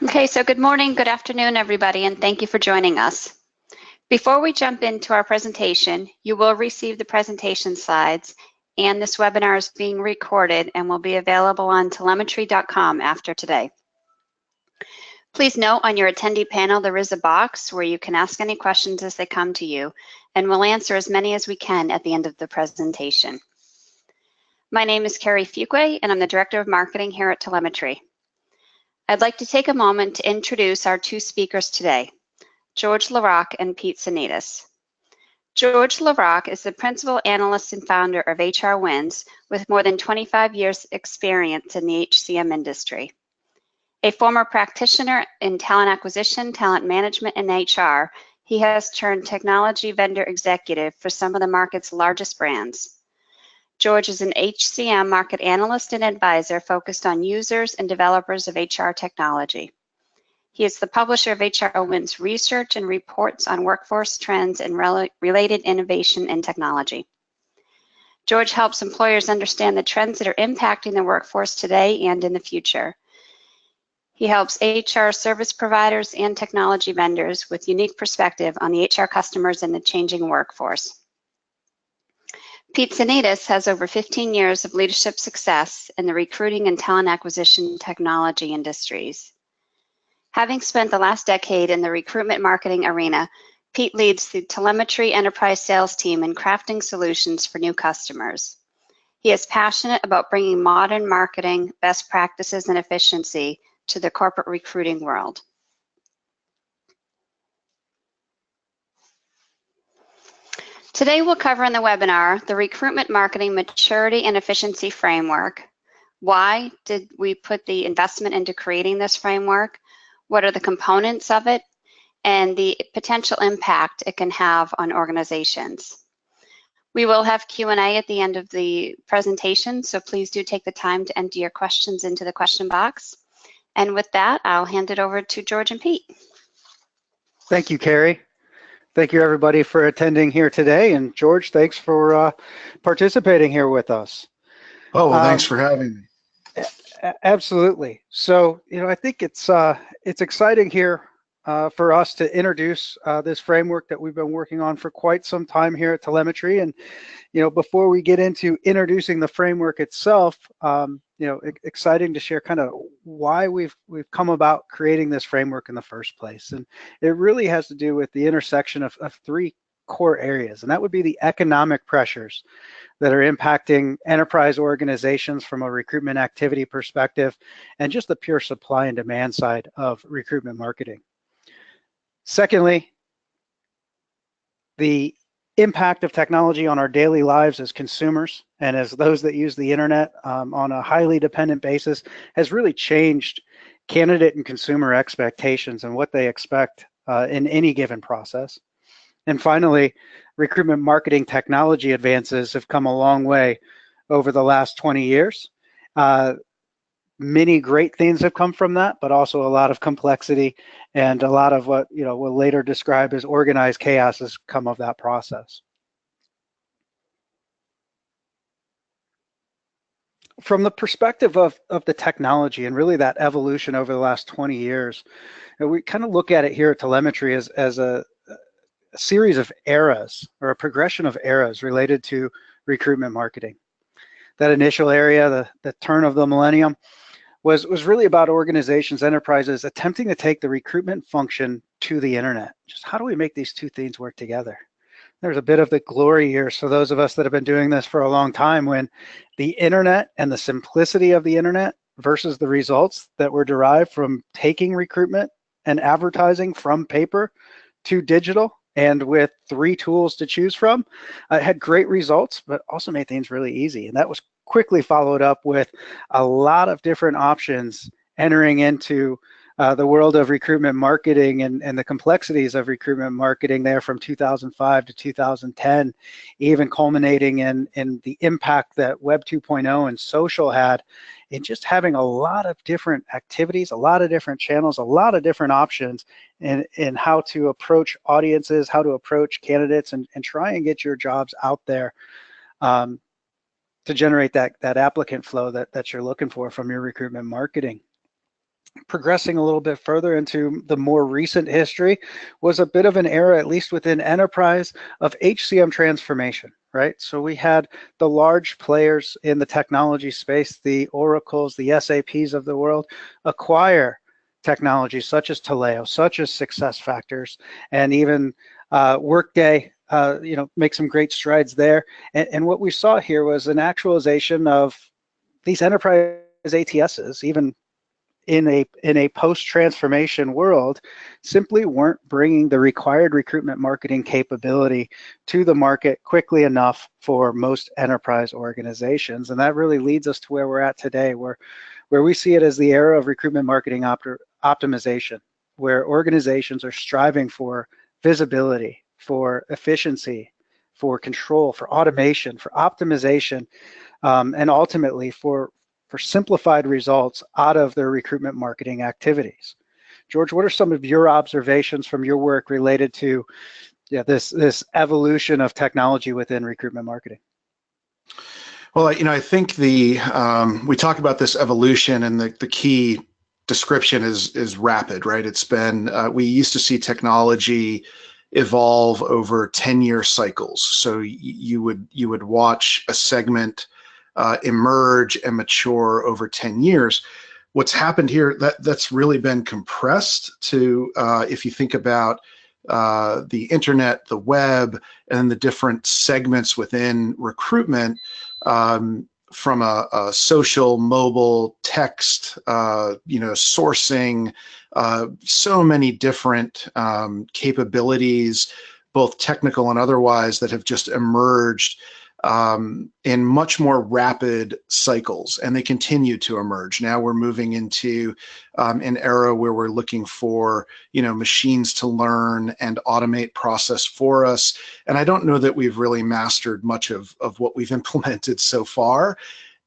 Okay, so good morning, good afternoon, everybody, and thank you for joining us. Before we jump into our presentation, you will receive the presentation slides, and this webinar is being recorded and will be available on telemetry.com after today. Please note on your attendee panel there is a box where you can ask any questions as they come to you, and we'll answer as many as we can at the end of the presentation. My name is Carrie Fuqua, and I'm the Director of Marketing here at Telemetry. I'd like to take a moment to introduce our two speakers today, George LaRocque and Pete Sanitas. George LaRocque is the Principal Analyst and Founder of HR Wins with more than 25 years experience in the HCM industry. A former practitioner in talent acquisition, talent management, and HR, he has turned technology vendor executive for some of the market's largest brands. George is an HCM market analyst and advisor focused on users and developers of HR technology. He is the publisher of HR Wins research and reports on workforce trends and related innovation and technology. George helps employers understand the trends that are impacting the workforce today and in the future. He helps HR service providers and technology vendors with unique perspective on the HR customers and the changing workforce. Pete Sanitas has over 15 years of leadership success in the recruiting and talent acquisition technology industries. Having spent the last decade in the recruitment marketing arena, Pete leads the Telemetry enterprise sales team in crafting solutions for new customers. He is passionate about bringing modern marketing, best practices, and efficiency to the corporate recruiting world. Today we'll cover in the webinar the Recruitment Marketing Maturity and Efficiency Framework. Why did we put the investment into creating this framework? What are the components of it? And the potential impact it can have on organizations. We will have Q&A at the end of the presentation, so please do take the time to enter your questions into the question box. And with that, I'll hand it over to George and Pete. Thank you, Carrie. Thank you, everybody, for attending here today. And George, thanks for participating here with us. Oh, well, thanks for having me. Absolutely. So, I think it's exciting here for us to introduce this framework that we've been working on for quite some time here at Telemetry. And, before we get into introducing the framework itself, exciting to share kind of why we've come about creating this framework in the first place. And it really has to do with the intersection of three core areas, and that would be the economic pressures that are impacting enterprise organizations from a recruitment activity perspective, and just the pure supply and demand side of recruitment marketing. Secondly, the impact of technology on our daily lives as consumers and as those that use the internet on a highly dependent basis has really changed candidate and consumer expectations and what they expect in any given process. And finally, recruitment marketing technology advances have come a long way over the last 20 years. Many great things have come from that, but also a lot of complexity and a lot of what we'll later describe as organized chaos has come of that process. From the perspective of the technology and really that evolution over the last 20 years, we kind of look at it here at Telemetry as a series of eras, or a progression of eras related to recruitment marketing. That initial area, the turn of the millennium, was really about organizations, enterprises attempting to take the recruitment function to the internet. Just how do we make these two things work together? There's a bit of the glory years for those of us that have been doing this for a long time, when the internet and the simplicity of the internet versus the results that were derived from taking recruitment and advertising from paper to digital, and with 3 tools to choose from, had great results, but also made things really easy. And that was quickly followed up with a lot of different options entering into the world of recruitment marketing and the complexities of recruitment marketing there from 2005 to 2010, even culminating in the impact that Web 2.0 and social had in just having a lot of different activities, a lot of different channels, a lot of different options in how to approach audiences, how to approach candidates, and try and get your jobs out there to generate that applicant flow that you're looking for from your recruitment marketing. progressing a little bit further into the more recent history, was a bit of an era, at least within enterprise, of HCM transformation, right? So we had the large players in the technology space, the Oracles, the SAPs of the world, acquire technologies such as Taleo, such as SuccessFactors, and even Workday, make some great strides there. And what we saw here was an actualization of these enterprise ATSs, even in a post-transformation world, simply weren't bringing the required recruitment marketing capability to the market quickly enough for most enterprise organizations. And that really leads us to where we're at today, where we see it as the era of recruitment marketing optimization, where organizations are striving for visibility, for efficiency, for control, for automation, for optimization, and ultimately for simplified results out of their recruitment marketing activities. George, what are some of your observations from your work related to this evolution of technology within recruitment marketing? Well, I think we talk about this evolution, and the key description is rapid, right? It's been, we used to see technology evolve over 10-year cycles. So you would watch a segment emerge and mature over 10 years. What's happened here, that's really been compressed to, if you think about the internet, the web, and the different segments within recruitment, from a social, mobile, text, sourcing, so many different capabilities, both technical and otherwise, that have just emerged in much more rapid cycles, and they continue to emerge. Now we're moving into an era where we're looking for, machines to learn and automate process for us. And I don't know that we've really mastered much of what we've implemented so far.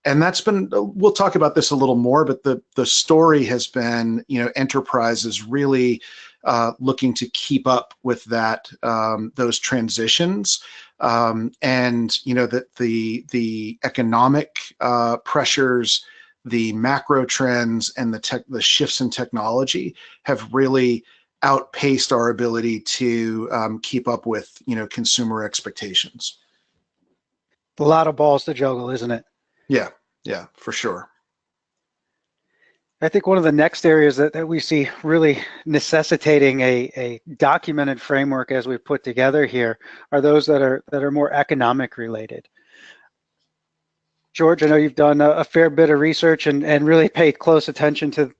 And that's been, we'll talk about this a little more, but the story has been, enterprises really looking to keep up with that, those transitions. And that the economic pressures, the macro trends, and the shifts in technology have really outpaced our ability to keep up with consumer expectations. A lot of balls to juggle, isn't it? Yeah, for sure. I think one of the next areas that we see really necessitating a documented framework as we put together here are those that are more economic related. George, I know you've done a fair bit of research and really paid close attention to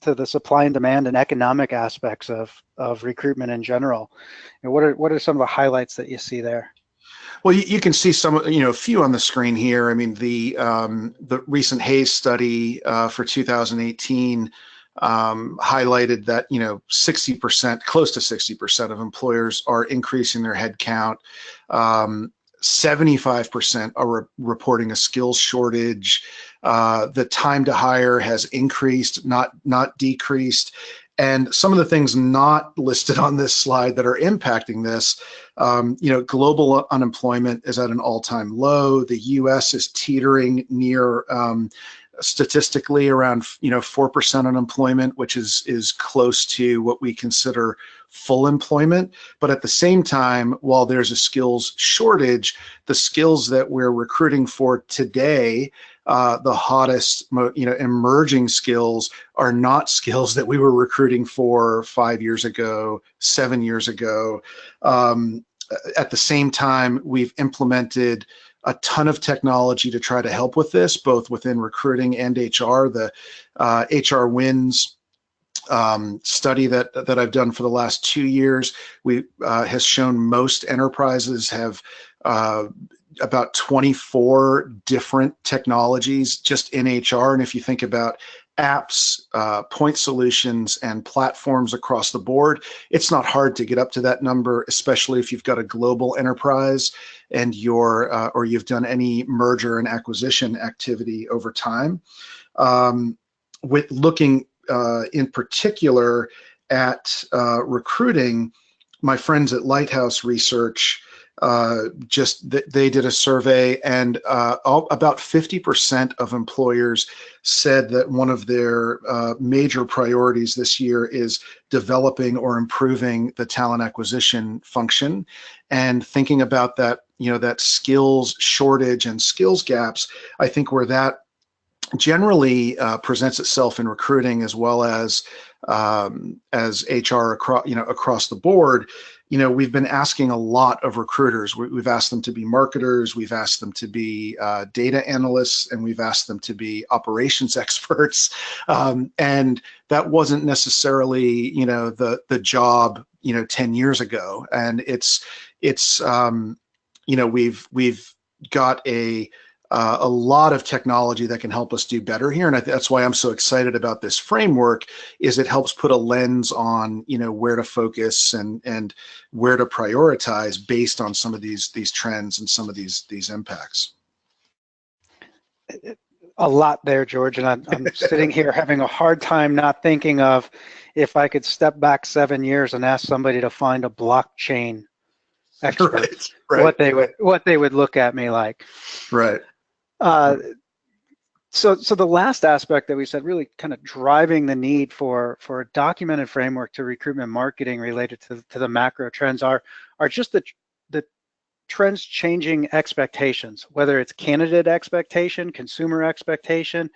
the supply and demand and economic aspects of recruitment in general. And what are some of the highlights that you see there? Well, you can see some, a few on the screen here. I mean, the recent Hayes study for 2018 highlighted that 60%, close to 60% of employers are increasing their headcount. 75% are reporting a skills shortage. The time to hire has increased, not decreased. And some of the things not listed on this slide that are impacting this, global unemployment is at an all-time low. The U.S. is teetering near statistically around 4% unemployment, which is close to what we consider full employment. But at the same time, while there's a skills shortage, the skills that we're recruiting for today, the hottest, emerging skills, are not skills that we were recruiting for 5 years ago, 7 years ago. At the same time, we've implemented a ton of technology to try to help with this, both within recruiting and HR. The HR Wins study that I've done for the last 2 years has shown most enterprises have about 24 different technologies just in HR. And if you think about apps, point solutions, and platforms across the board, it's not hard to get up to that number, especially if you've got a global enterprise and or you've done any merger and acquisition activity over time. With looking in particular at recruiting, my friends at Lighthouse Research they did a survey, and about 50% of employers said that one of their major priorities this year is developing or improving the talent acquisition function, and thinking about that, that skills shortage and skills gaps. I think where that generally presents itself in recruiting as well as HR across the board. We've been asking a lot of recruiters. We've asked them to be marketers, we've asked them to be data analysts, and we've asked them to be operations experts. And that wasn't necessarily, the job, 10 years ago. And we've got a lot of technology that can help us do better here, and that's why I'm so excited about this framework. Is it helps put a lens on where to focus and where to prioritize based on some of these trends and some of these impacts. A lot there, George, and I'm sitting here having a hard time not thinking of if I could step back 7 years and ask somebody to find a blockchain expert, right. what they would look at me like. Right. So the last aspect that we said, really kind of driving the need for a documented framework to recruitment marketing related to the macro trends are just the trends changing expectations, whether it's candidate expectation, consumer expectation,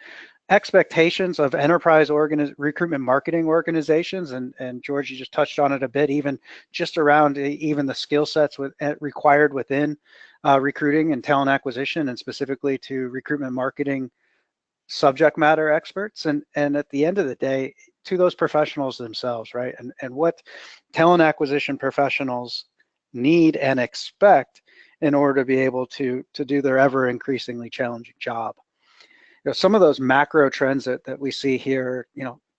expectations of enterprise recruitment marketing organizations, and George, you just touched on it a bit, even just around even the skill sets required within recruiting and talent acquisition, and specifically to recruitment marketing subject matter experts, and at the end of the day, to those professionals themselves, right? And what talent acquisition professionals need and expect in order to be able to do their ever increasingly challenging job. Some of those macro trends that we see here,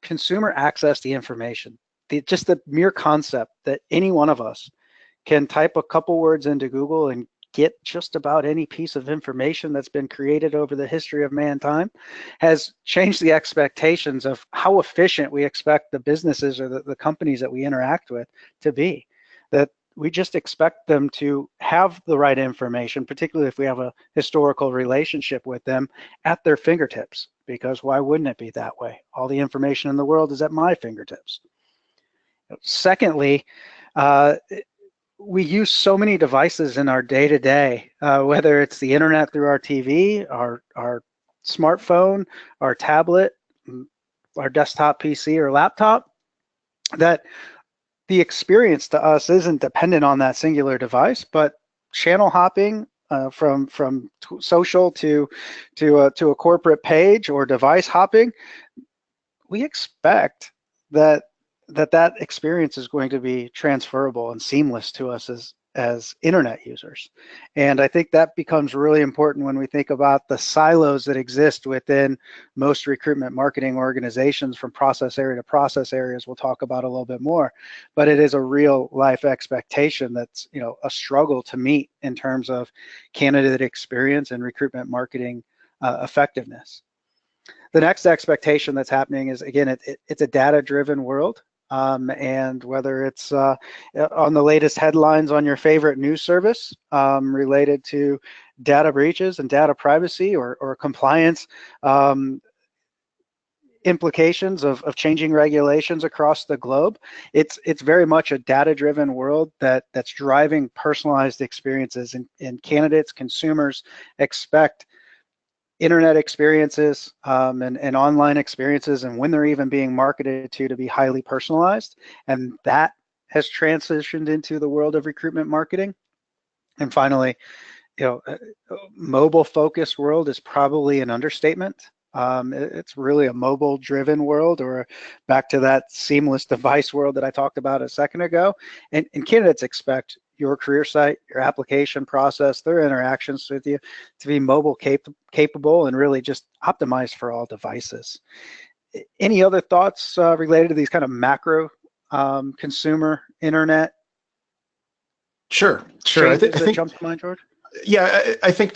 consumer access to information, just the mere concept that any one of us can type a couple words into Google and get just about any piece of information that's been created over the history of mankind has changed the expectations of how efficient we expect the businesses or the companies that we interact with to be. That we just expect them to have the right information, particularly if we have a historical relationship with them, at their fingertips, because why wouldn't it be that way? All the information in the world is at my fingertips. Secondly, we use so many devices in our day-to-day, whether it's the internet through our TV, our smartphone, our tablet, our desktop PC or laptop, that the experience to us isn't dependent on that singular device, but channel hopping from social to a corporate page, or device hopping, we expect that experience is going to be transferable and seamless to us as internet users. And I think that becomes really important when we think about the silos that exist within most recruitment marketing organizations, from process area to process areas we'll talk about a little bit more. But it is a real life expectation that's a struggle to meet in terms of candidate experience and recruitment marketing effectiveness. The next expectation that's happening is, again, it's a data-driven world. And whether it's on the latest headlines on your favorite news service related to data breaches and data privacy or compliance implications of changing regulations across the globe, it's very much a data-driven world that's driving personalized experiences, and candidates, consumers expect internet experiences and online experiences, and when they're even being marketed to be highly personalized. And that has transitioned into the world of recruitment marketing. And finally, mobile focused world is probably an understatement. It's really a mobile driven world, or back to that seamless device world that I talked about a second ago. And candidates expect your career site, your application process, their interactions with you to be mobile capable and really just optimized for all devices. Any other thoughts related to these kind of macro consumer internet? Sure. I think jump to mind, George? Yeah, I think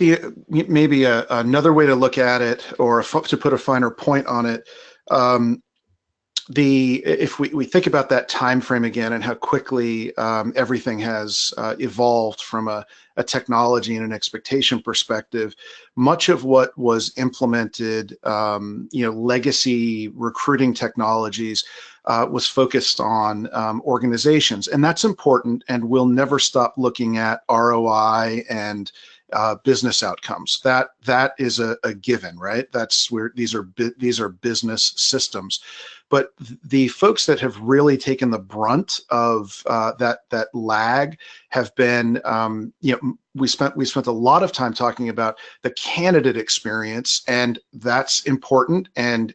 maybe another way to look at it, or to put a finer point on it, if we think about that time frame again and how quickly everything has evolved from a technology and an expectation perspective, much of what was implemented, legacy recruiting technologies was focused on organizations, and that's important. And we'll never stop looking at ROI and business outcomes. That is a given, right? That's where these are business systems. But the folks that have really taken the brunt of that lag have been, we spent a lot of time talking about the candidate experience, and that's important and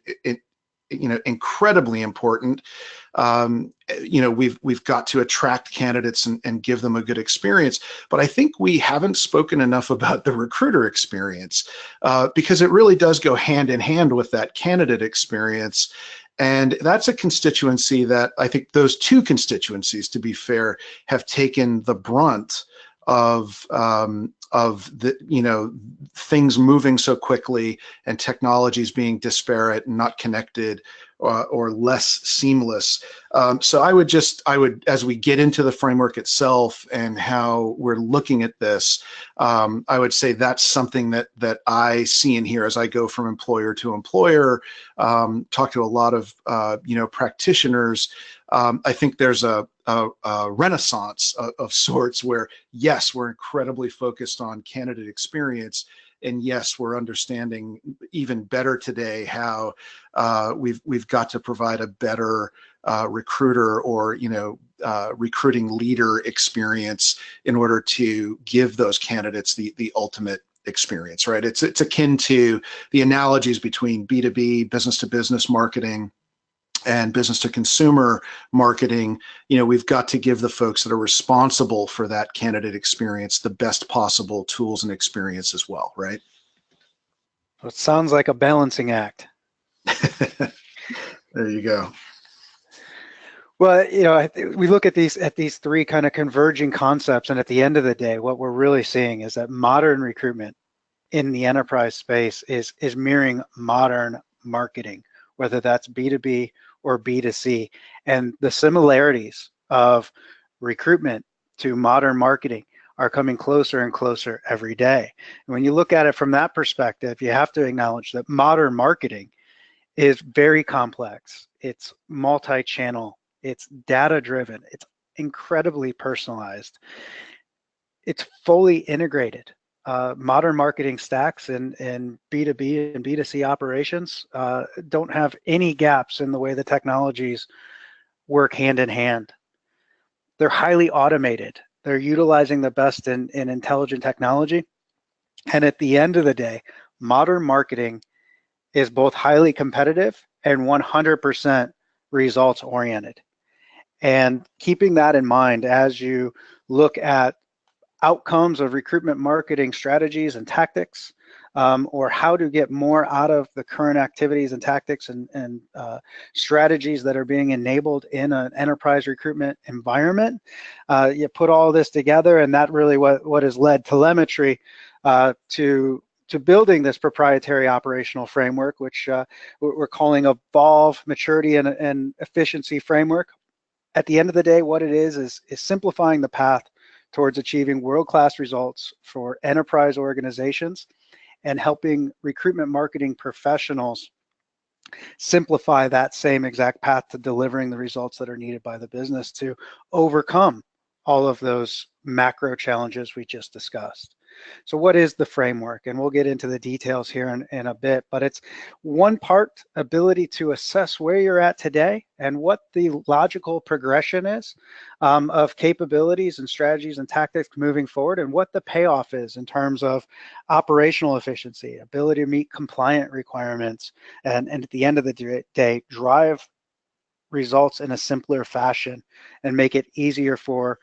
incredibly important. We've got to attract candidates and give them a good experience. But I think we haven't spoken enough about the recruiter experience because it really does go hand in hand with that candidate experience. And that's a constituency that I think those two constituencies, to be fair, have taken the brunt of the things moving so quickly and technologies being disparate and not connected or less seamless. So I would, as we get into the framework itself and how we're looking at this, I would say that's something that I see in here as I go from employer to employer, talk to a lot of practitioners. I think there's a renaissance of sorts where, yes, we're incredibly focused on candidate experience, and yes, we're understanding even better today how we've got to provide a better recruiter or recruiting leader experience in order to give those candidates the ultimate experience, right? It's akin to the analogies between B2B, business to business marketing, and business to consumer marketing. We've got to give the folks that are responsible for that candidate experience the best possible tools and experience as well, right? It sounds like a balancing act. There you go. Well, we look at these three kind of converging concepts, and at the end of the day, what we're really seeing is that modern recruitment in the enterprise space is mirroring modern marketing, whether that's B2B or B2C. And the similarities of recruitment to modern marketing are coming closer and closer every day. And when you look at it from that perspective, you have to acknowledge that modern marketing is very complex. It's multi-channel, it's data-driven, it's incredibly personalized, it's fully integrated. Modern marketing stacks in B2B and B2C operations don't have any gaps in the way the technologies work hand in hand. They're highly automated. They're utilizing the best in intelligent technology. And at the end of the day, modern marketing is both highly competitive and 100% results oriented. And keeping that in mind as you look at outcomes of recruitment marketing strategies and tactics, or how to get more out of the current activities and tactics and strategies that are being enabled in an enterprise recruitment environment. You put all this together, and that really what has led telemetry to building this proprietary operational framework, which we're calling Evolve Maturity and Efficiency Framework. At the end of the day, what it is simplifying the path towards achieving world-class results for enterprise organizations and helping recruitment marketing professionals simplify that same exact path to delivering the results that are needed by the business to overcome all of those macro challenges we just discussed. So what is the framework? And we'll get into the details here in a bit, but it's one part ability to assess where you're at today and what the logical progression is of capabilities and strategies and tactics moving forward, and what the payoff is in terms of operational efficiency, ability to meet compliant requirements, and at the end of the day, drive results in a simpler fashion and make it easier for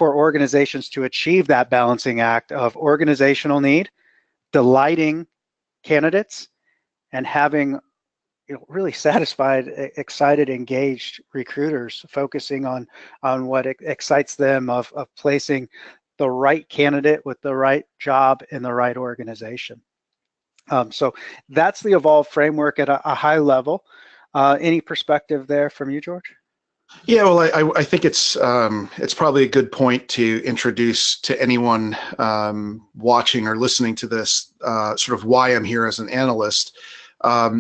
organizations to achieve that balancing act of organizational need, delighting candidates, and having really satisfied, excited, engaged recruiters focusing on what excites them of placing the right candidate with the right job in the right organization. So that's the Evolve framework at a high level. Any perspective there from you, George? Yeah, well, I think it's probably a good point to introduce to anyone watching or listening to this sort of why I'm here as an analyst. While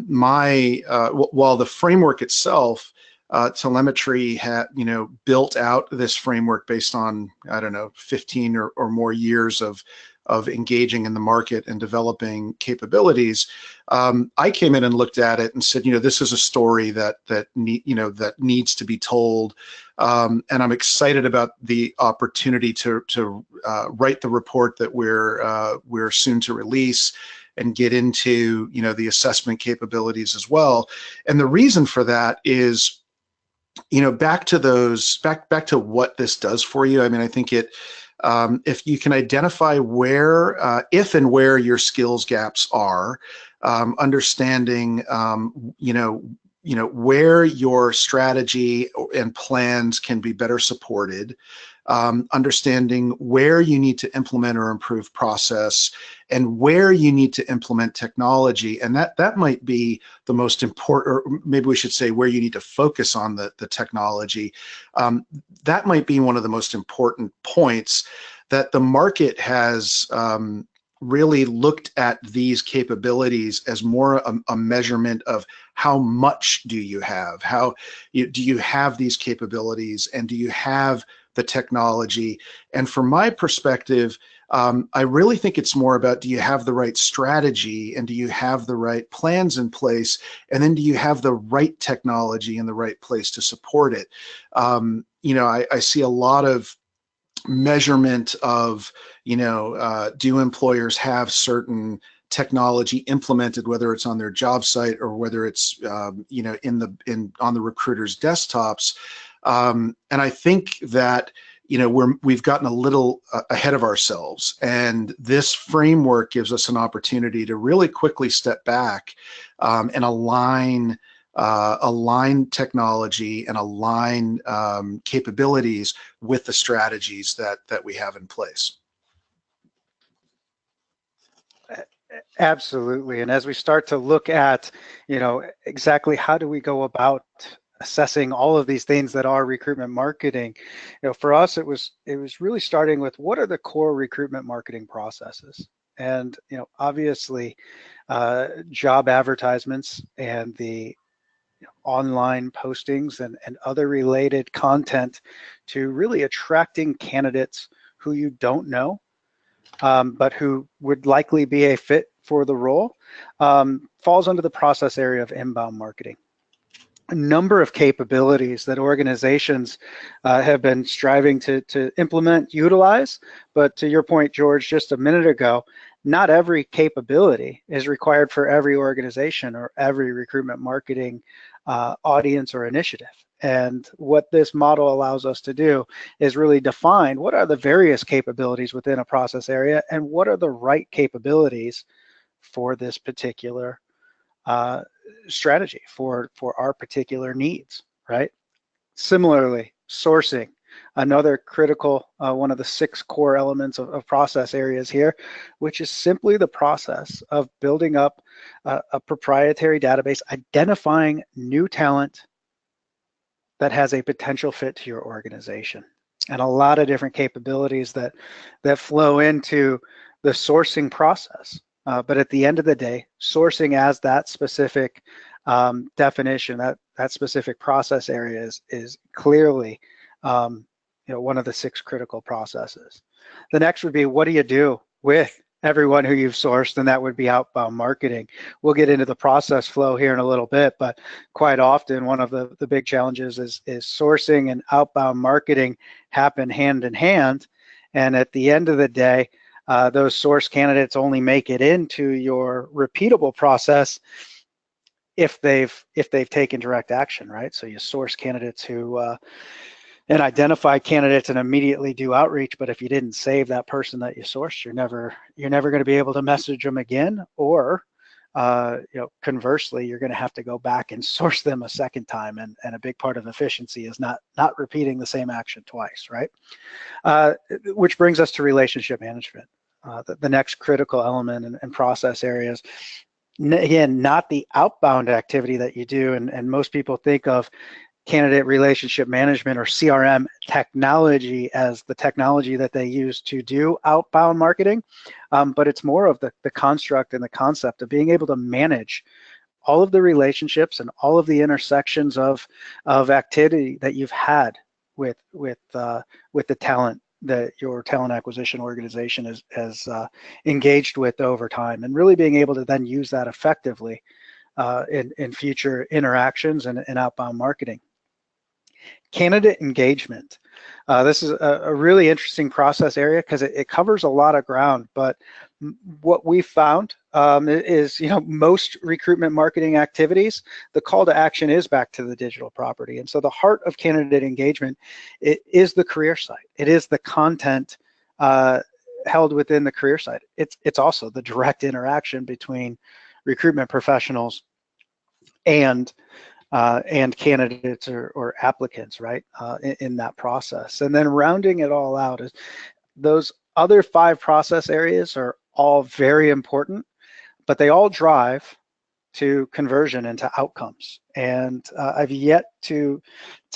the framework itself, telemetry had built out this framework based on, I don't know, 15 or more years of engaging in the market and developing capabilities. I came in and looked at it and said, this is a story that needs to be told, and I'm excited about the opportunity to write the report that we're soon to release and get into the assessment capabilities as well. And the reason for that is, back to what this does for you. I mean, I think if you can identify if and where your skills gaps are, understanding, where your strategy and plans can be better supported, understanding where you need to implement or improve process, and where you need to implement technology. And that might be the most important, or maybe we should say where you need to focus on the technology. That might be one of the most important points, that the market has really looked at these capabilities as more a measurement of how much do you have, do you have these capabilities, and do you have the technology. And from my perspective, I really think it's more about, do you have the right strategy, and do you have the right plans in place, and then do you have the right technology in the right place to support it. I see a lot of measurement of, do employers have certain technology implemented, whether it's on their job site or whether it's on the recruiter's desktops. And I think that we've gotten a little ahead of ourselves, and this framework gives us an opportunity to really quickly step back and align technology and align capabilities with the strategies that we have in place. Absolutely. And as we start to look at, exactly how do we go about assessing all of these things that are recruitment marketing, for us, it was really starting with, what are the core recruitment marketing processes? And, obviously, job advertisements and the online postings and other related content to really attracting candidates who you don't know, but who would likely be a fit for the role, falls under the process area of inbound marketing. A number of capabilities that organizations have been striving to implement, utilize, but to your point, George, just a minute ago, not every capability is required for every organization or every recruitment marketing audience or initiative. And what this model allows us to do is really define what are the various capabilities within a process area, and what are the right capabilities for this particular strategy, for our particular needs, right? Similarly, sourcing, another critical, one of the 6 core elements of process areas here, which is simply the process of building up a proprietary database, identifying new talent that has a potential fit to your organization. And a lot of different capabilities that flow into the sourcing process. But at the end of the day, sourcing as that specific definition, that specific process area is clearly one of the 6 critical processes. The next would be, what do you do with everyone who you've sourced? And that would be outbound marketing. We'll get into the process flow here in a little bit, but quite often one of the big challenges is sourcing and outbound marketing happen hand in hand. And at the end of the day, those source candidates only make it into your repeatable process if they've taken direct action, right? So you source candidates who and identify candidates and immediately do outreach, but if you didn't save that person that you sourced, you're never going to be able to message them again, or conversely, you're going to have to go back and source them a second time, and a big part of efficiency is not repeating the same action twice, right? Which brings us to relationship management, the next critical element and process areas. Again, not the outbound activity that you do, and most people think of candidate relationship management or CRM technology as the technology that they use to do outbound marketing, but it's more of the construct and the concept of being able to manage all of the relationships and all of the intersections of activity that you've had with the talent that your talent acquisition organization has engaged with over time, and really being able to then use that effectively in future interactions and outbound marketing. Candidate engagement. This is a really interesting process area because it covers a lot of ground, but what we found is, most recruitment marketing activities, the call to action is back to the digital property. And so the heart of candidate engagement, it is the career site. It is the content held within the career site. It's also the direct interaction between recruitment professionals and candidates or applicants, right, in that process. And then rounding it all out is those other 5 process areas are all very important, but they all drive to conversion and to outcomes. And I've yet to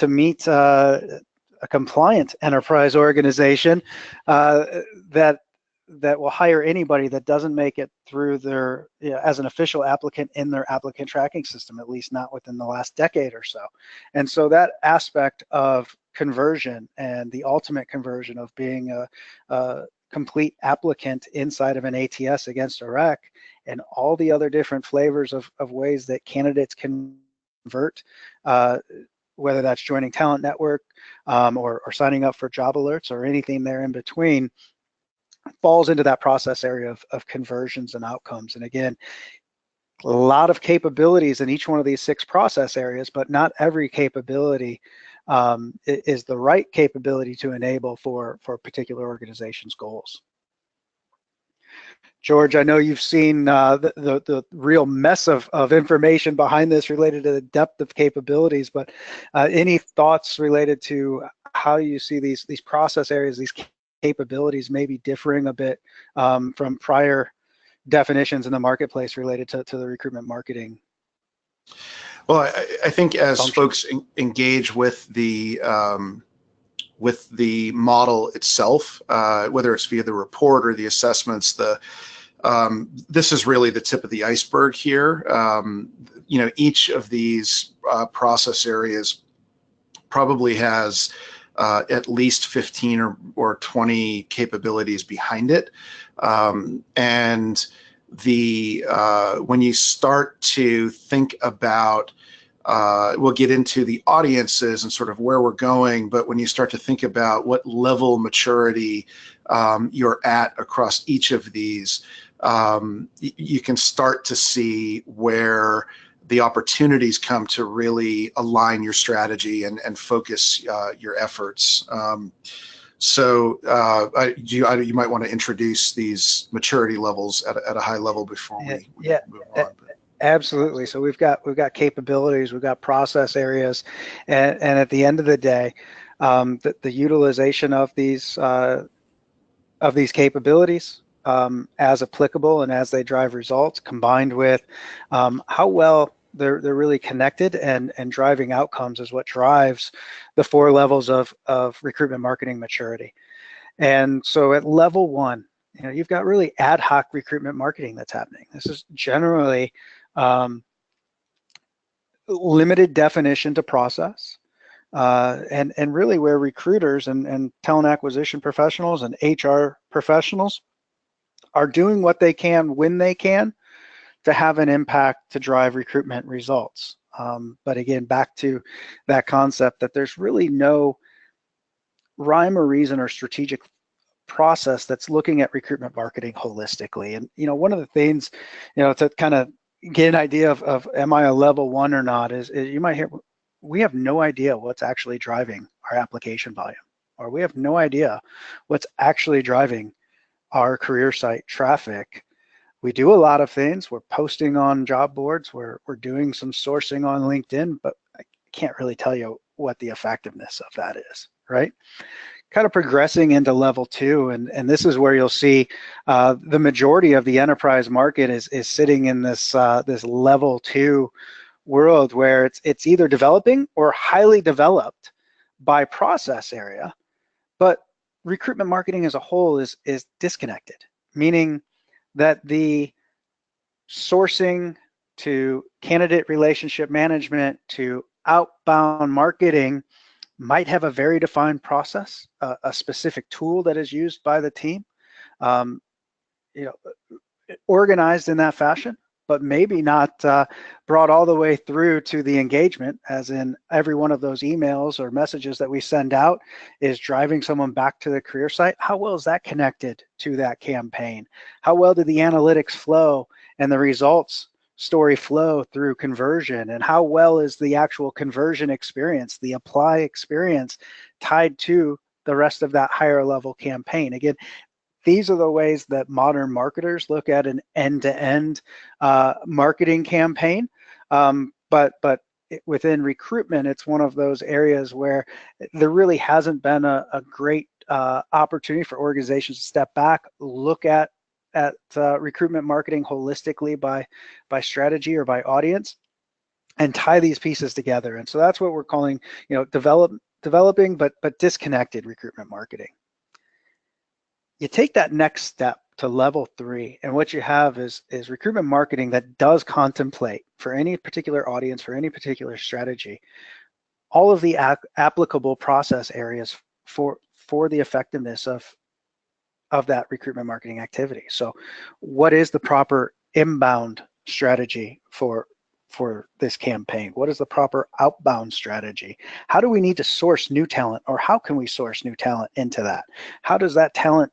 meet a compliant enterprise organization that will hire anybody that doesn't make it through their, as an official applicant in their applicant tracking system, at least not within the last decade or so. And so that aspect of conversion and the ultimate conversion of being a complete applicant inside of an ATS against a rec, and all the other different flavors of ways that candidates can convert, whether that's joining Talent Network or signing up for job alerts or anything there in between, falls into that process area of conversions and outcomes. And again, a lot of capabilities in each one of these 6 process areas, but not every capability is the right capability to enable for a particular organization's goals. George, I know you've seen the real mess of information behind this related to the depth of capabilities, but any thoughts related to how you see these process areas, these capabilities maybe differing a bit from prior definitions in the marketplace related to the recruitment marketing? Well, I think as function. Folks engage with the model itself, whether it's via the report or the assessments, this is really the tip of the iceberg here. Each of these process areas probably has at least 15 or 20 capabilities behind it, and when you start to think about, we'll get into the audiences and sort of where we're going, but when you start to think about what level of maturity you're at across each of these, you can start to see where the opportunities come to really align your strategy and focus your efforts. So you might want to introduce these maturity levels at a high level before we move on. Absolutely. So we've got capabilities, we've got process areas, and at the end of the day, the utilization of these capabilities as applicable and as they drive results, combined with how well they're really connected and driving outcomes, is what drives the 4 levels of recruitment marketing maturity. And so at level 1, you've got really ad hoc recruitment marketing that's happening. This is generally limited definition to process, and really where recruiters and talent acquisition professionals and HR professionals are doing what they can when they can to have an impact to drive recruitment results. But again, back to that concept that there's really no rhyme or reason or strategic process that's looking at recruitment marketing holistically. And one of the things, to kind of get an idea of am I a level 1 or not, is you might hear, we have no idea what's actually driving our application volume, or we have no idea what's actually driving our career site traffic. We do a lot of things. We're posting on job boards, we're doing some sourcing on LinkedIn, but I can't really tell you what the effectiveness of that is, right? kind of progressing into level 2, and this is where you'll see the majority of the enterprise market is sitting in this this level 2 world, where it's either developing or highly developed by process area, but recruitment marketing as a whole is disconnected, meaning that the sourcing to candidate relationship management to outbound marketing might have a very defined process, a specific tool that is used by the team, you know, organized in that fashion, but maybe not brought all the way through to the engagement, as in every one of those emails or messages that we send out is driving someone back to the career site. How well is that connected to that campaign? How well did the analytics flow and the results story flow through conversion? And how well is the actual conversion experience, the apply experience, tied to the rest of that higher level campaign? Again, these are the ways that modern marketers look at an end-to-end marketing campaign. But within recruitment, it's one of those areas where there really hasn't been a great opportunity for organizations to step back, look at recruitment marketing holistically by strategy or by audience, and tie these pieces together. And so that's what we're calling, you know, developing but disconnected recruitment marketing. You take that next step to level 3, and what you have is recruitment marketing that does contemplate, for any particular audience, for any particular strategy, all of the applicable process areas for the effectiveness of that recruitment marketing activity. So what is the proper inbound strategy for this campaign? What is the proper outbound strategy? How do we need to source new talent, or how can we source new talent into that? How does that talent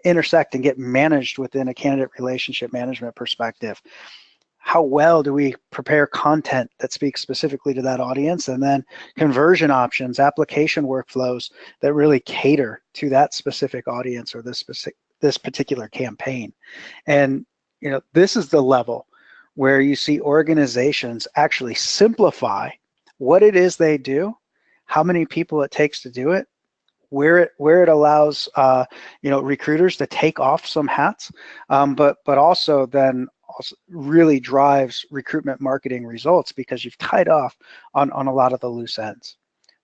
intersect and get managed within a candidate relationship management perspective? How well do we prepare content that speaks specifically to that audience? And then conversion options, application workflows that really cater to that specific audience or this particular campaign. And you know, this is the level where you see organizations actually simplify what it is they do, how many people it takes to do it, where it allows you know, recruiters to take off some hats, but also then also really drives recruitment marketing results, because you've tied off on a lot of the loose ends,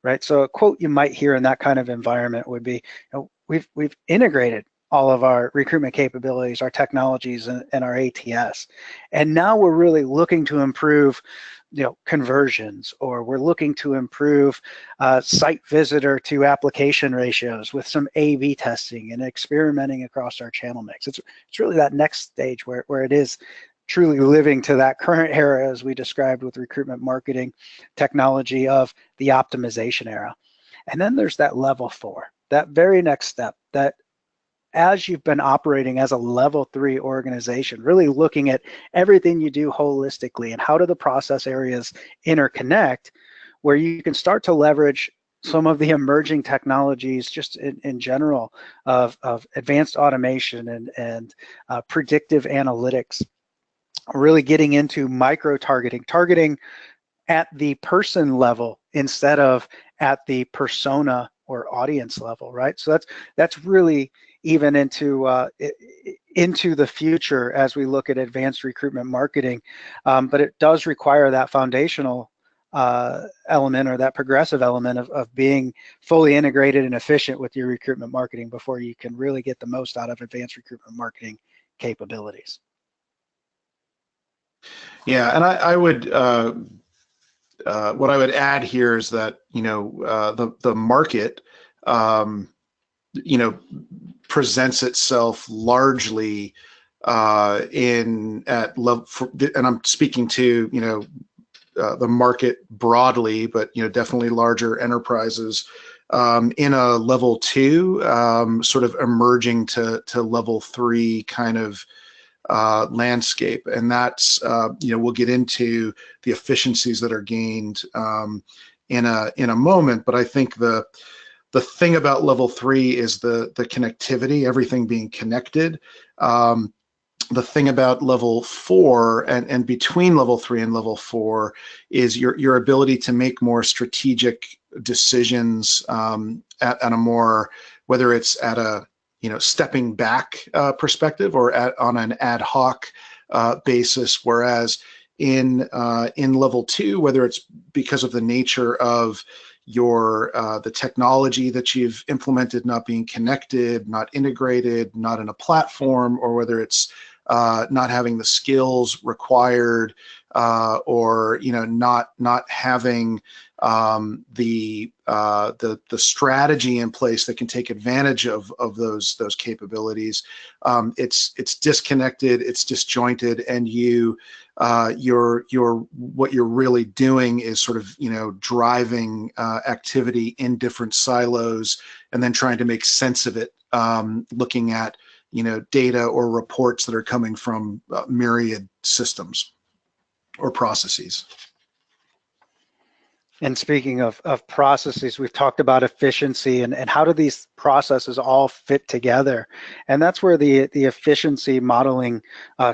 right? So a quote you might hear in that kind of environment would be, you know, we've integrated all of our recruitment capabilities, our technologies, and our ATS, and now we're really looking to improve, you know, conversions, or we're looking to improve site visitor to application ratios with some A/B testing and experimenting across our channel mix. It's really that next stage where it is truly living to that current era, as we described with recruitment marketing technology, of the optimization era. And then there's that level 4, that very next step, that as you've been operating as a level 3 organization, really looking at everything you do holistically and how do the process areas interconnect, where you can start to leverage some of the emerging technologies just in general of advanced automation and predictive analytics, really getting into micro-targeting, targeting at the person level instead of at the persona or audience level, right? So that's really even into the future as we look at advanced recruitment marketing, but it does require that foundational element, or that progressive element of being fully integrated and efficient with your recruitment marketing before you can really get the most out of advanced recruitment marketing capabilities. Yeah, and I would what I would add here is that, you know, the market, you know, presents itself largely at level, and I'm speaking to, you know, the market broadly, but, you know, definitely larger enterprises in a level 2, sort of emerging to level 3 kind of landscape. And that's, you know, we'll get into the efficiencies that are gained in a moment, but I think the thing about level 3 is the connectivity, everything being connected. the thing about level 4 and between level 3 and level 4 is your ability to make more strategic decisions at a more, whether it's at a stepping back perspective or on an ad hoc basis, whereas in level 2, whether it's because of the nature of your the technology that you've implemented not being connected, not integrated, not in a platform, or whether it's not having the skills required, or not having the strategy in place that can take advantage of those capabilities. It's disconnected, it's disjointed, and what you're really doing is sort of driving activity in different silos and then trying to make sense of it, looking at data or reports that are coming from myriad systems or processes. And speaking of processes, we've talked about efficiency and how do these processes all fit together? And that's where the efficiency modeling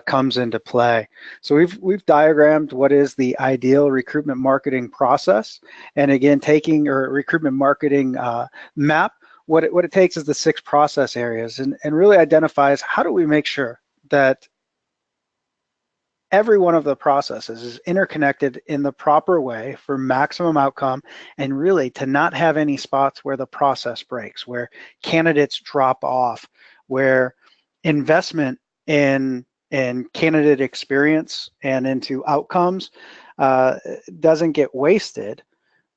comes into play. So we've diagrammed what is the ideal recruitment marketing process. And again, taking a recruitment marketing map, what it takes is the 6 process areas and really identifies how do we make sure that every one of the processes is interconnected in the proper way for maximum outcome, and really to not have any spots where the process breaks, where candidates drop off, where investment in candidate experience and into outcomes doesn't get wasted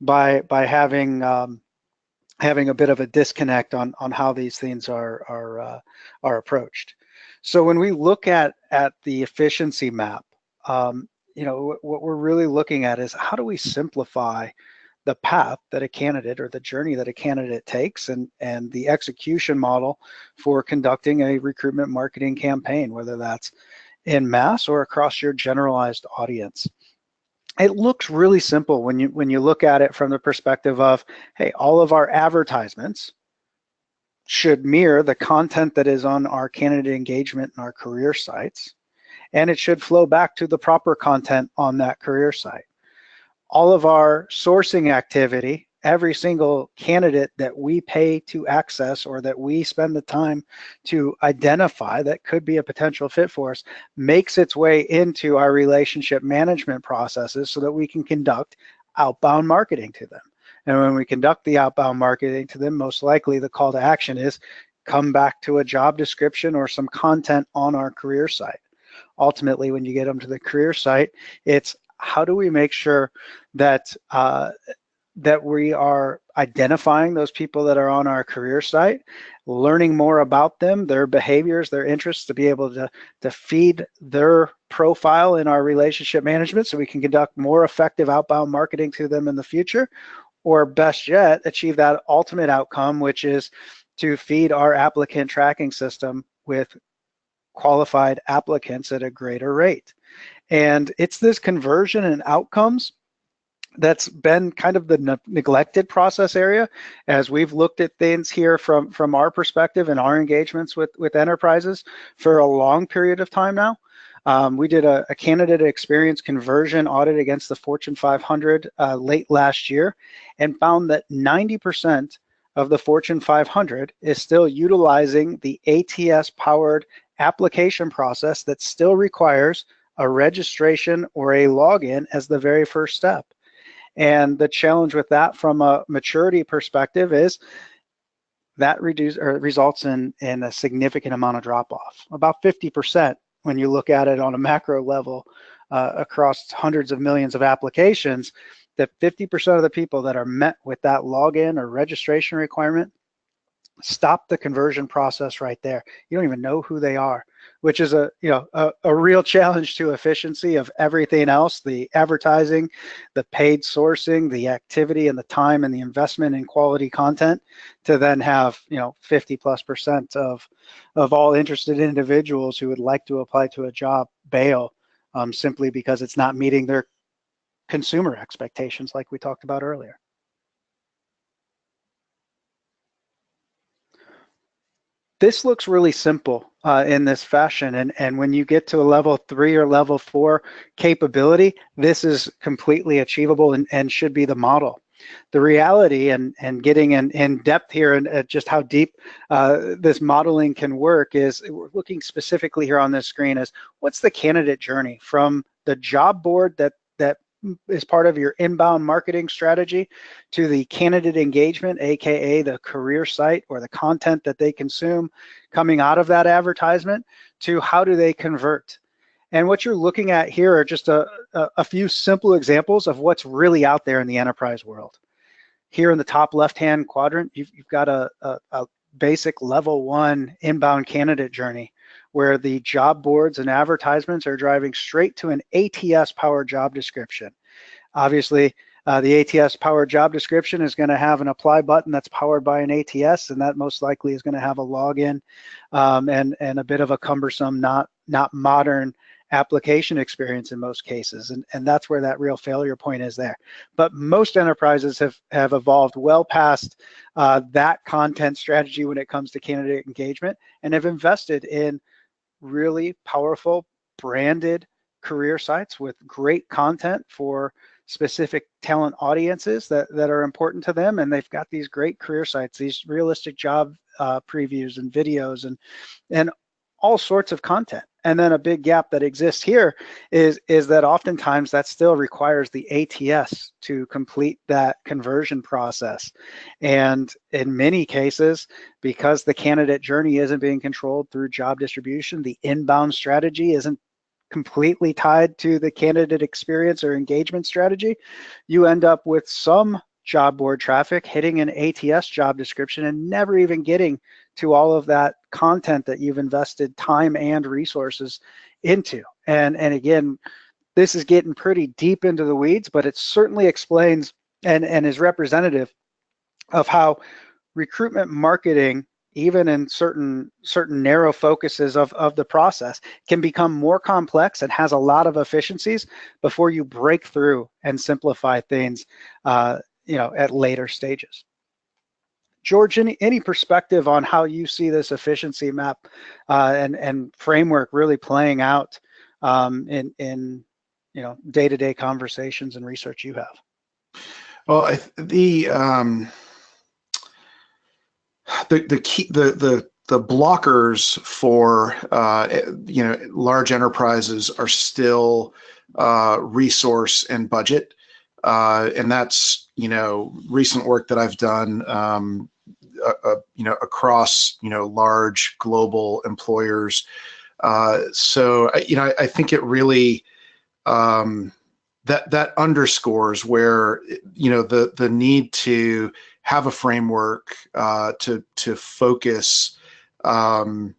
by having a bit of a disconnect on how these things are approached. So when we look at the efficiency map, what we're really looking at is how do we simplify the path that a candidate or the journey that a candidate takes and the execution model for conducting a recruitment marketing campaign, whether that's in mass or across your generalized audience. It looks really simple when you look at it from the perspective of, hey, all of our advertisements should mirror the content that is on our candidate engagement and our career sites, and it should flow back to the proper content on that career site. All of our sourcing activity, every single candidate that we pay to access or that we spend the time to identify that could be a potential fit for us, makes its way into our relationship management processes so that we can conduct outbound marketing to them. And when we conduct the outbound marketing to them, most likely the call to action is come back to a job description or some content on our career site. Ultimately, when you get them to the career site, it's how do we make sure that that we are identifying those people that are on our career site, learning more about them, their behaviors, their interests, to be able to feed their profile in our relationship management so we can conduct more effective outbound marketing to them in the future, or best yet, achieve that ultimate outcome, which is to feed our applicant tracking system with qualified applicants at a greater rate. And it's this conversion and outcomes that's been kind of the neglected process area as we've looked at things here from our perspective and our engagements with enterprises for a long period of time now. We did a candidate experience conversion audit against the Fortune 500 late last year and found that 90% of the Fortune 500 is still utilizing the ATS-powered application process that still requires a registration or a login as the very first step. And the challenge with that from a maturity perspective is that results in a significant amount of drop-off, about 50% when you look at it on a macro level across hundreds of millions of applications, that 50% of the people that are met with that login or registration requirement stop the conversion process right there. You don't even know who they are, which is a real challenge to efficiency of everything else, the advertising, the paid sourcing, the activity and the time and the investment in quality content, to then have 50+% of all interested individuals who would like to apply to a job bail simply because it's not meeting their consumer expectations like we talked about earlier. This looks really simple in this fashion. And when you get to a level 3 or level 4 capability, this is completely achievable and should be the model. The reality and getting in depth here and just how deep this modeling can work is we're looking specifically here on this screen as what's the candidate journey from the job board that is part of your inbound marketing strategy to the candidate engagement, aka the career site or the content that they consume coming out of that advertisement, to how do they convert. And what you're looking at here are just a few simple examples of what's really out there in the enterprise world. Here in the top left-hand quadrant, you've got a basic level 1 inbound candidate journey where the job boards and advertisements are driving straight to an ATS-powered job description. Obviously, the ATS-powered job description is going to have an apply button that's powered by an ATS, and that most likely is going to have a login and a bit of a cumbersome, not modern application experience in most cases, and that's where that real failure point is there. But most enterprises have evolved well past that content strategy when it comes to candidate engagement and have invested in really powerful branded career sites with great content for specific talent audiences that are important to them, and they've got these great career sites, these realistic job previews and videos and all sorts of content. And then a big gap that exists here is that oftentimes that still requires the ATS to complete that conversion process. And in many cases, because the candidate journey isn't being controlled through job distribution, the inbound strategy isn't completely tied to the candidate experience or engagement strategy, you end up with some job board traffic hitting an ATS job description and never even getting to all of that content that you've invested time and resources into. And again, this is getting pretty deep into the weeds, but it certainly explains and is representative of how recruitment marketing, even in certain narrow focuses of the process, can become more complex and has a lot of efficiencies before you break through and simplify things at later stages. George, any perspective on how you see this efficiency map and framework really playing out in day-to-day conversations and research you have? Well, the blockers for large enterprises are still resource and budget, and that's recent work that I've done across large global employers. So I think it really that underscores where the need to have a framework to focus on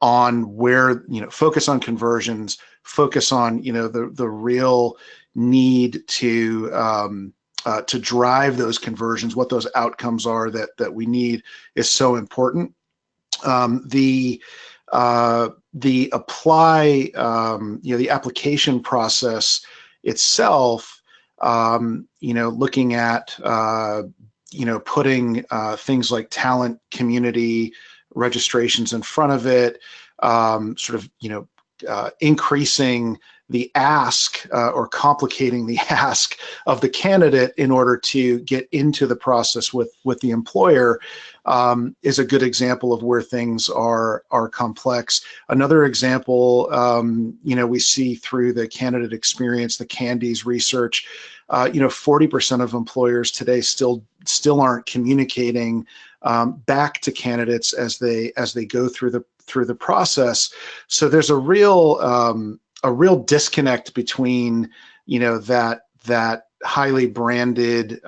where focus on conversions, focus on the real need to drive those conversions, what those outcomes are that we need is so important. The application process itself, looking at putting things like talent community registrations in front of it, increasing the ask or complicating the ask of the candidate in order to get into the process with the employer is a good example of where things are complex. Another example, we see through the candidate experience, the Candies research, 40% of employers today still aren't communicating back to candidates as they go through the process. So there's a real disconnect between that highly branded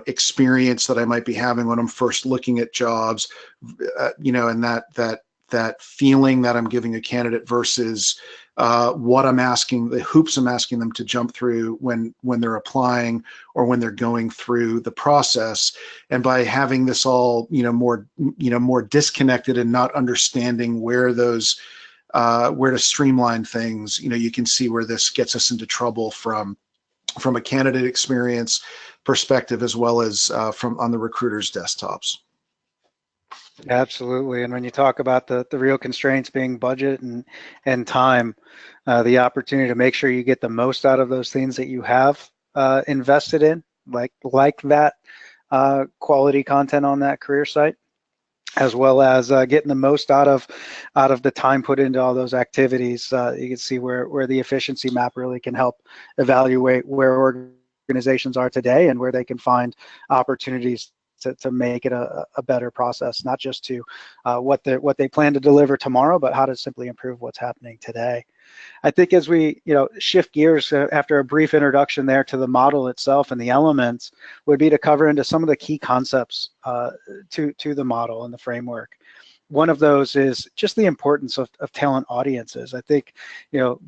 experience that I might be having when I'm first looking at jobs, and that feeling that I'm giving a candidate versus what I'm asking, the hoops I'm asking them to jump through when they're applying or when they're going through the process. And by having this all more disconnected and not understanding where those where to streamline things, you can see where this gets us into trouble from a candidate experience perspective, as well as from on the recruiters' desktops. Absolutely. And when you talk about the real constraints being budget and time, the opportunity to make sure you get the most out of those things that you have invested in, like that quality content on that career site, as well as getting the most out of the time put into all those activities. You can see where the efficiency map really can help evaluate where organizations are today and where they can find opportunities to make it a better process, not just to what they plan to deliver tomorrow, but how to simply improve what's happening today. I think as we shift gears after a brief introduction there to the model itself and the elements, would be to cover into some of the key concepts to the model and the framework. One of those is just the importance of talent audiences. I think,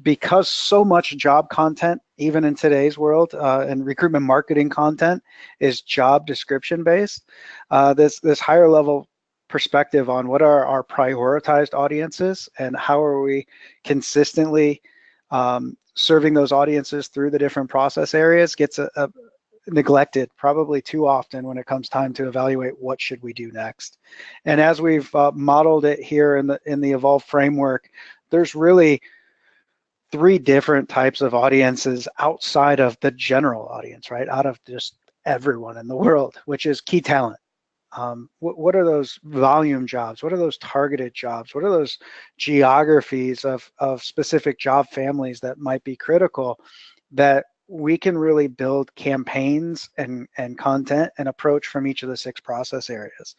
because so much job content, even in today's world, and recruitment marketing content is job description based, this higher level perspective on what are our prioritized audiences and how are we consistently serving those audiences through the different process areas gets neglected probably too often when it comes time to evaluate what should we do next. And as we've modeled it here in the Evolve framework, there's really 3 different types of audiences outside of the general audience, right? Out of just everyone in the world, which is key talent. What are those volume jobs? What are those targeted jobs? What are those geographies of specific job families that might be critical that we can really build campaigns and content and approach from each of the 6 process areas?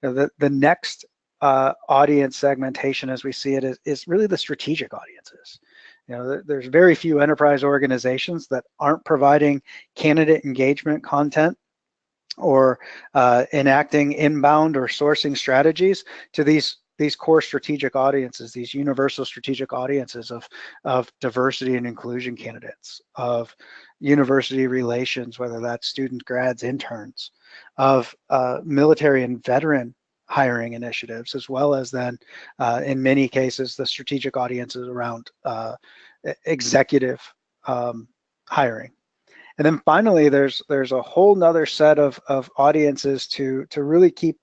The next audience segmentation as we see it is really the strategic audiences. There's very few enterprise organizations that aren't providing candidate engagement content or enacting inbound or sourcing strategies to these core strategic audiences, these universal strategic audiences of diversity and inclusion candidates, of university relations, whether that's student grads, interns, of military and veteran hiring initiatives, as well as then in many cases the strategic audiences around executive hiring. And then finally, there's a whole nother set of audiences to really keep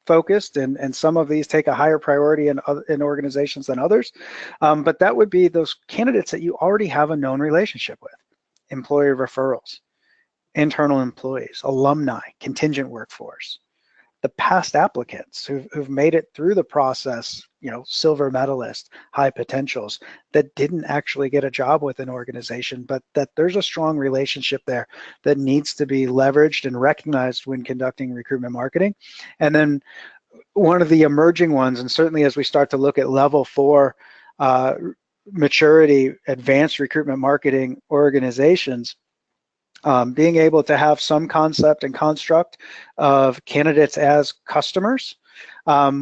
focused, and some of these take a higher priority in organizations than others. But that would be those candidates that you already have a known relationship with: employer referrals, internal employees, alumni, contingent workforce, the past applicants who've made it through the process, silver medalists, high potentials that didn't actually get a job with an organization, but that there's a strong relationship there that needs to be leveraged and recognized when conducting recruitment marketing. And then one of the emerging ones, and certainly as we start to look at level 4 maturity, advanced recruitment marketing organizations, being able to have some concept and construct of candidates as customers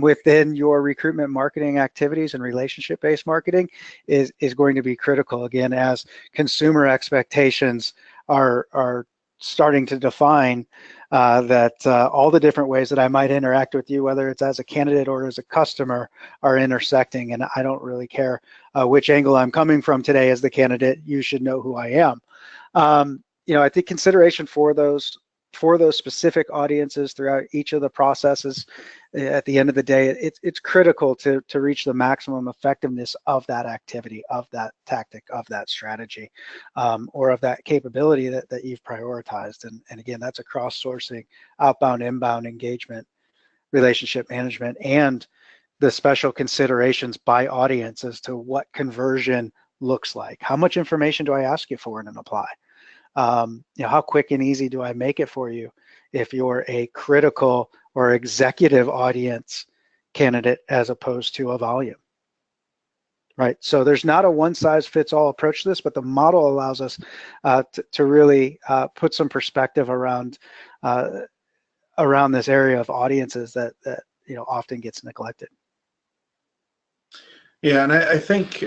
within your recruitment marketing activities and relationship-based marketing is going to be critical, again, as consumer expectations are starting to define that all the different ways that I might interact with you, whether it's as a candidate or as a customer, are intersecting. And I don't really care which angle I'm coming from today as the candidate. You should know who I am. I think consideration for those specific audiences throughout each of the processes, at the end of the day, it's critical to reach the maximum effectiveness of that activity, of that tactic, of that strategy, or of that capability that you've prioritized. And again, that's across sourcing, outbound, inbound engagement, relationship management, and the special considerations by audience as to what conversion looks like. How much information do I ask you for in an apply? How quick and easy do I make it for you if you're a critical or executive audience candidate as opposed to a volume, right? So there's not a one-size-fits-all approach to this, but the model allows us to really put some perspective around this area of audiences that often gets neglected. Yeah, and I think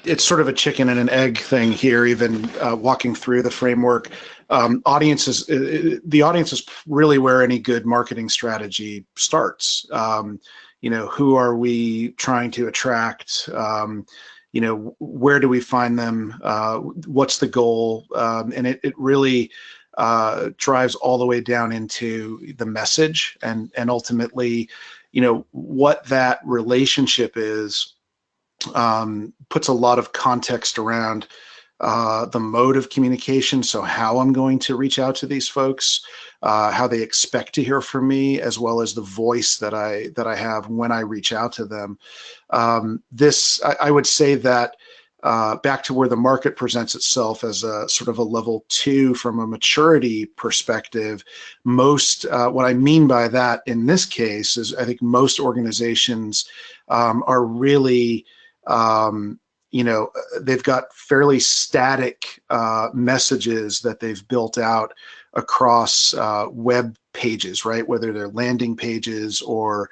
it's sort of a chicken and an egg thing here, even walking through the framework. The audience is really where any good marketing strategy starts. Who are we trying to attract? Where do we find them? What's the goal? And it really drives all the way down into the message, and ultimately, what that relationship is, puts a lot of context around the mode of communication, so how I'm going to reach out to these folks, how they expect to hear from me, as well as the voice that I have when I reach out to them. I would say that back to where the market presents itself as a sort of a level 2 from a maturity perspective, what I mean by that in this case is I think most organizations are really they've got fairly static messages that they've built out across web pages, right? Whether they're landing pages or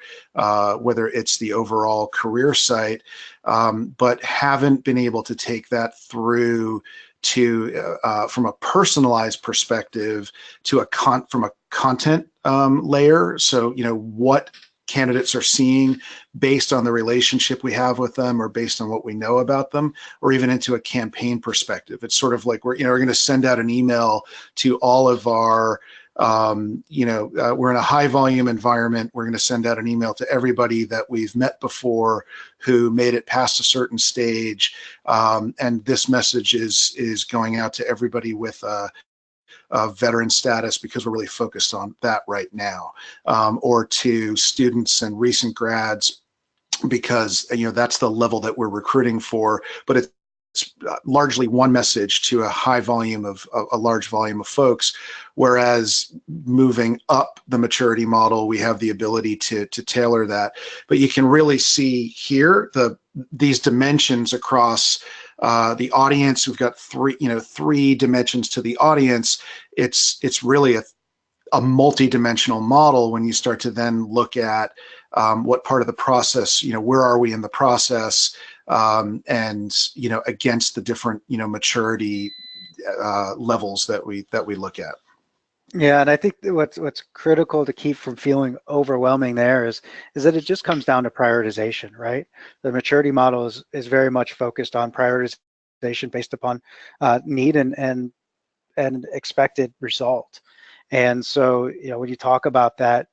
whether it's the overall career site, but haven't been able to take that through to from a personalized perspective to from a content layer. So, what candidates are seeing based on the relationship we have with them, or based on what we know about them, or even into a campaign perspective. It's sort of like we're going to send out an email to all of our, we're in a high volume environment. We're going to send out an email to everybody that we've met before who made it past a certain stage. And this message is going out to everybody with veteran status, because we're really focused on that right now, or to students and recent grads, because that's the level that we're recruiting for. But it's largely one message to a large volume of folks, whereas moving up the maturity model, we have the ability to tailor that. But you can really see here these dimensions across the audience. We've got three dimensions to the audience. It's really a multi-dimensional model when you start to then look at what part of the process, where are we in the process, and against the different maturity levels that we look at. Yeah, and I think that what's critical to keep from feeling overwhelming there is that it just comes down to prioritization, right? The maturity model is very much focused on prioritization based upon need and expected result. And so, when you talk about that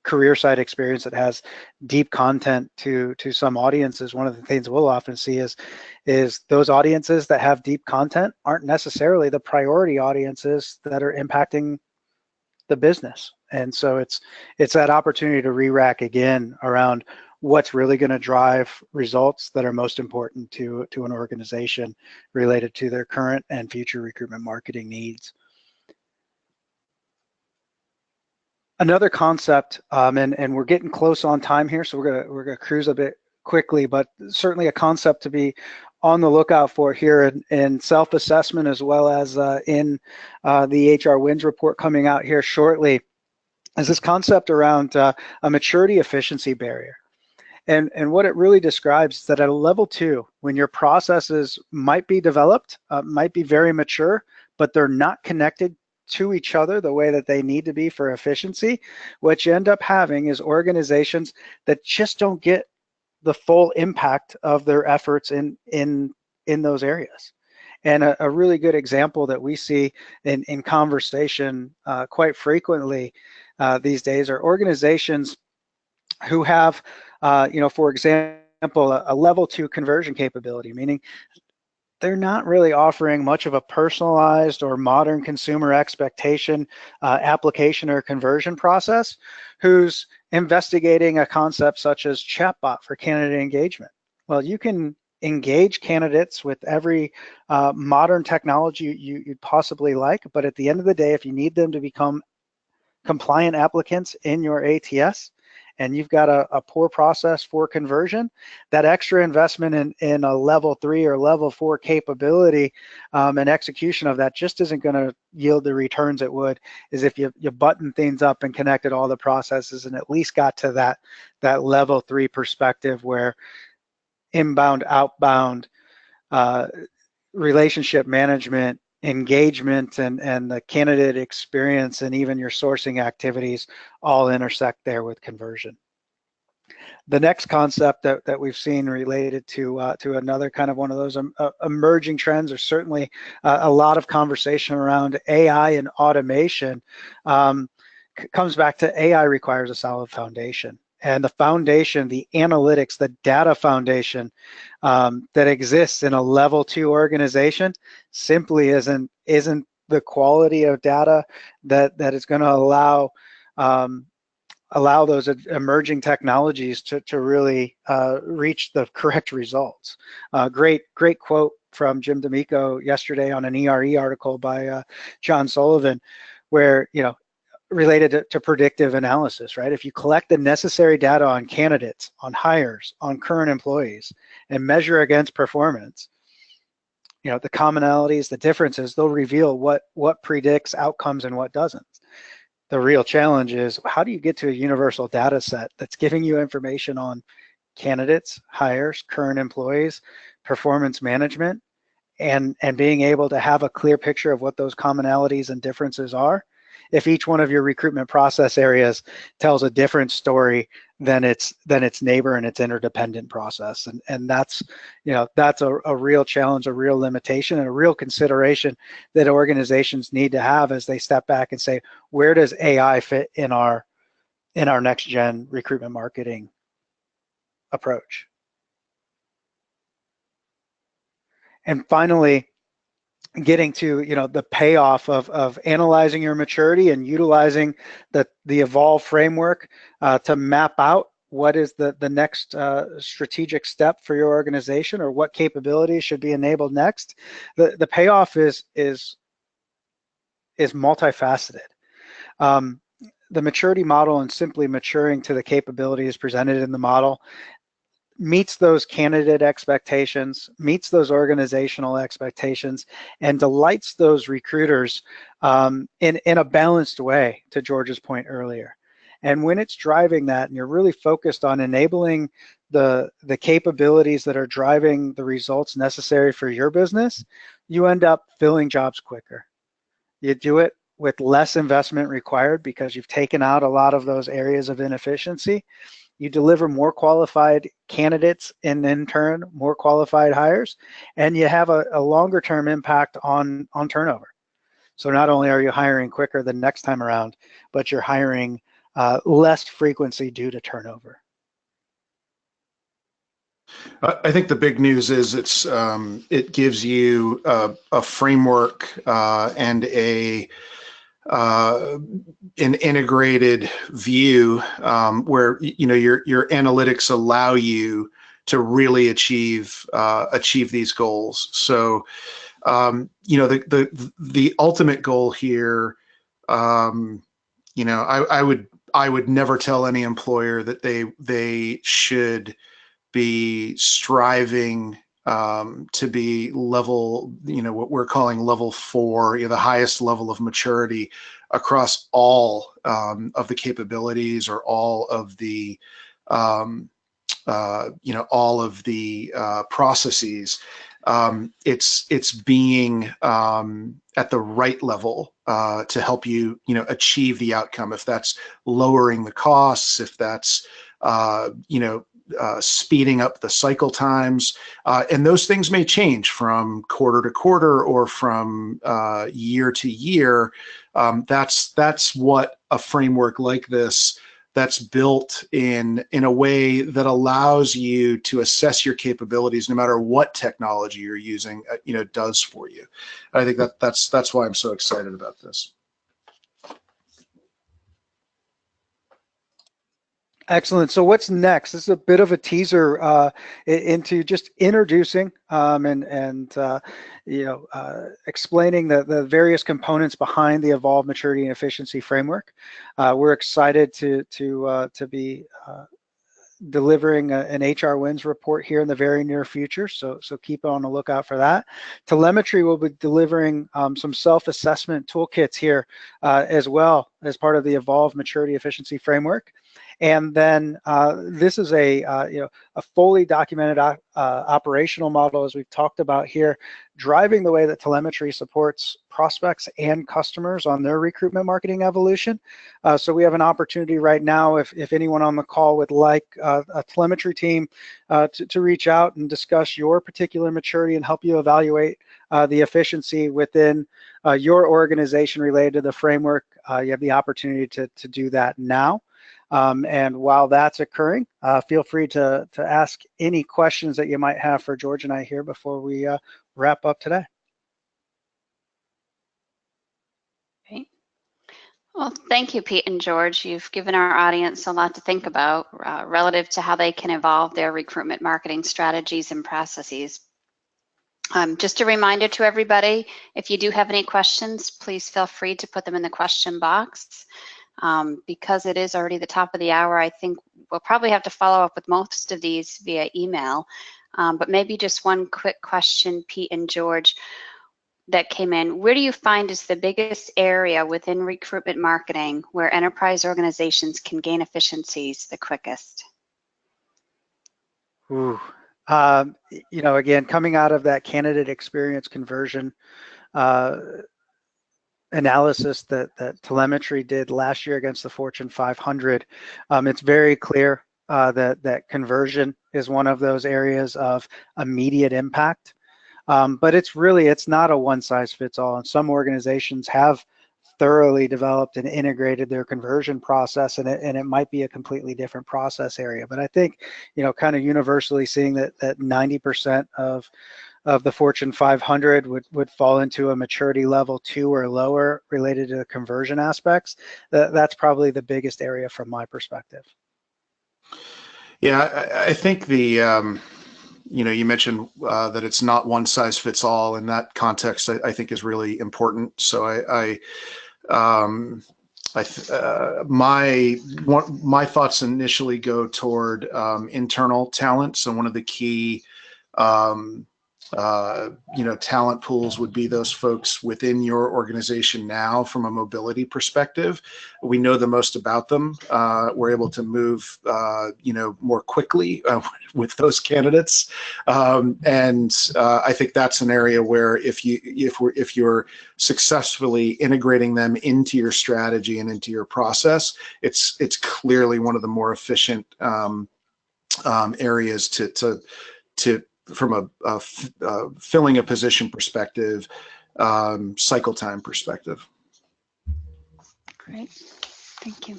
career site experience that has deep content to some audiences, one of the things we'll often see is those audiences that have deep content aren't necessarily the priority audiences that are impacting the business. And so it's that opportunity to re-rack again around what's really going to drive results that are most important to an organization related to their current and future recruitment marketing needs. Another concept, and we're getting close on time here, so we're gonna cruise a bit quickly, but certainly a concept to be on the lookout for here in self-assessment, as well as in the HR Wins report coming out here shortly, is this concept around a maturity efficiency barrier. And what it really describes is that at a level 2, when your processes might be developed, might be very mature, but they're not connected to each other the way that they need to be for efficiency, what you end up having is organizations that just don't get the full impact of their efforts in those areas. And a really good example that we see in conversation quite frequently these days are organizations who have, for example, a level 2 conversion capability, meaning they're not really offering much of a personalized or modern consumer expectation application or conversion process, who's investigating a concept such as chatbot for candidate engagement. Well, you can engage candidates with every modern technology you'd possibly like, but at the end of the day, if you need them to become compliant applicants in your ATS, and you've got a poor process for conversion, that extra investment in a level 3 or level 4 capability and execution of that just isn't going to yield the returns it would as if you button things up and connected all the processes and at least got to that level 3 perspective where inbound, outbound, relationship management, engagement, and the candidate experience, and even your sourcing activities all intersect there with conversion. The next concept that we've seen related to another kind of one of those emerging trends, or certainly a lot of conversation around AI and automation, comes back to AI requires a solid foundation. And the foundation, the analytics, the data foundation that exists in a level 2 organization simply isn't the quality of data that is going to allow those emerging technologies to really reach the correct results. Great quote from Jim D'Amico yesterday on an ERE article by John Sullivan, where, related to predictive analysis, right? If you collect the necessary data on candidates, on hires, on current employees, and measure against performance, the commonalities, the differences, they'll reveal what predicts outcomes and what doesn't. The real challenge is, how do you get to a universal data set that's giving you information on candidates, hires, current employees, performance management, and being able to have a clear picture of what those commonalities and differences are, if each one of your recruitment process areas tells a different story than its neighbor and its interdependent process. And that's a real challenge, a real limitation, and a real consideration that organizations need to have as they step back and say, where does AI fit in our next gen recruitment marketing approach? And finally, getting to the payoff of analyzing your maturity and utilizing the Evolve framework to map out what is the next strategic step for your organization, or what capabilities should be enabled next. The payoff is multifaceted. The maturity model, and simply maturing to the capabilities presented in the model, meets those candidate expectations, meets those organizational expectations, and delights those recruiters in a balanced way, to George's point earlier. And when it's driving that, and you're really focused on enabling the capabilities that are driving the results necessary for your business, you end up filling jobs quicker. You do it with less investment required because you've taken out a lot of those areas of inefficiency. You deliver more qualified candidates, and in turn, more qualified hires, and you have a longer term impact on turnover. So not only are you hiring quicker the next time around, but you're hiring less frequency due to turnover. I think the big news is it gives you a framework and an integrated view where your analytics allow you to really achieve these goals. So the ultimate goal here, I would never tell any employer that they should be striving to be level, what we're calling level 4, the highest level of maturity across all of the capabilities, or all of the processes. It's being at the right level to help you, achieve the outcome. If that's lowering the costs, if that's speeding up the cycle times, and those things may change from quarter to quarter or from year to year. That's what a framework like this, that's built in a way that allows you to assess your capabilities no matter what technology you're using, does for you. I think that's why I'm so excited about this. Excellent. So what's next? This is a bit of a teaser into just introducing and explaining the various components behind the Evolve Maturity and Efficiency Framework. We're excited to be delivering an HR Wins report here in the very near future, so keep on the lookout for that. Telemetry will be delivering some self-assessment toolkits here as well as part of the Evolve Maturity Efficiency Framework. And then this is a fully documented operational model, as we've talked about here, driving the way that telemetry supports prospects and customers on their recruitment marketing evolution. So we have an opportunity right now, if anyone on the call would like a telemetry team to reach out and discuss your particular maturity and help you evaluate the efficiency within your organization related to the framework. You have the opportunity to do that now. And while that's occurring, feel free to ask any questions that you might have for George and I here before we wrap up today. Great. Well, thank you, Pete and George. You've given our audience a lot to think about relative to how they can evolve their recruitment marketing strategies and processes. Just a reminder to everybody, if you do have any questions, please feel free to put them in the question box. Because it is already the top of the hour, I think we'll probably have to follow up with most of these via email. But maybe just one quick question, Pete and George, that came in. Where do you find is the biggest area within recruitment marketing where enterprise organizations can gain efficiencies the quickest? Ooh. Again, coming out of that candidate experience conversion analysis that telemetry did last year against the Fortune 500, it's very clear that conversion is one of those areas of immediate impact. But it's not a one-size-fits-all, and some organizations have thoroughly developed and integrated their conversion process, and it might be a completely different process area. But I think, kind of universally seeing that 90% of the Fortune 500 would fall into a maturity level 2 or lower related to the conversion aspects. That's probably the biggest area from my perspective. Yeah, I think you mentioned that it's not one size fits all. In that context, I think is really important. So my thoughts initially go toward internal talent. So one of the key talent pools would be those folks within your organization now from a mobility perspective. We know the most about them. We're able to move, more quickly with those candidates. And I think that's an area where if you're successfully integrating them into your strategy and into your process, it's clearly one of the more efficient areas to from a filling a position perspective, cycle time perspective. Great, thank you.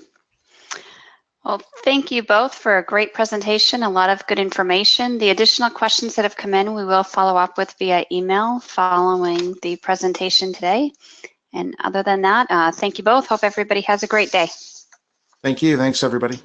Well, thank you both for a great presentation, a lot of good information. The additional questions that have come in, we will follow up with via email following the presentation today. And other than that, thank you both. Hope everybody has a great day. Thank you. Thanks, everybody.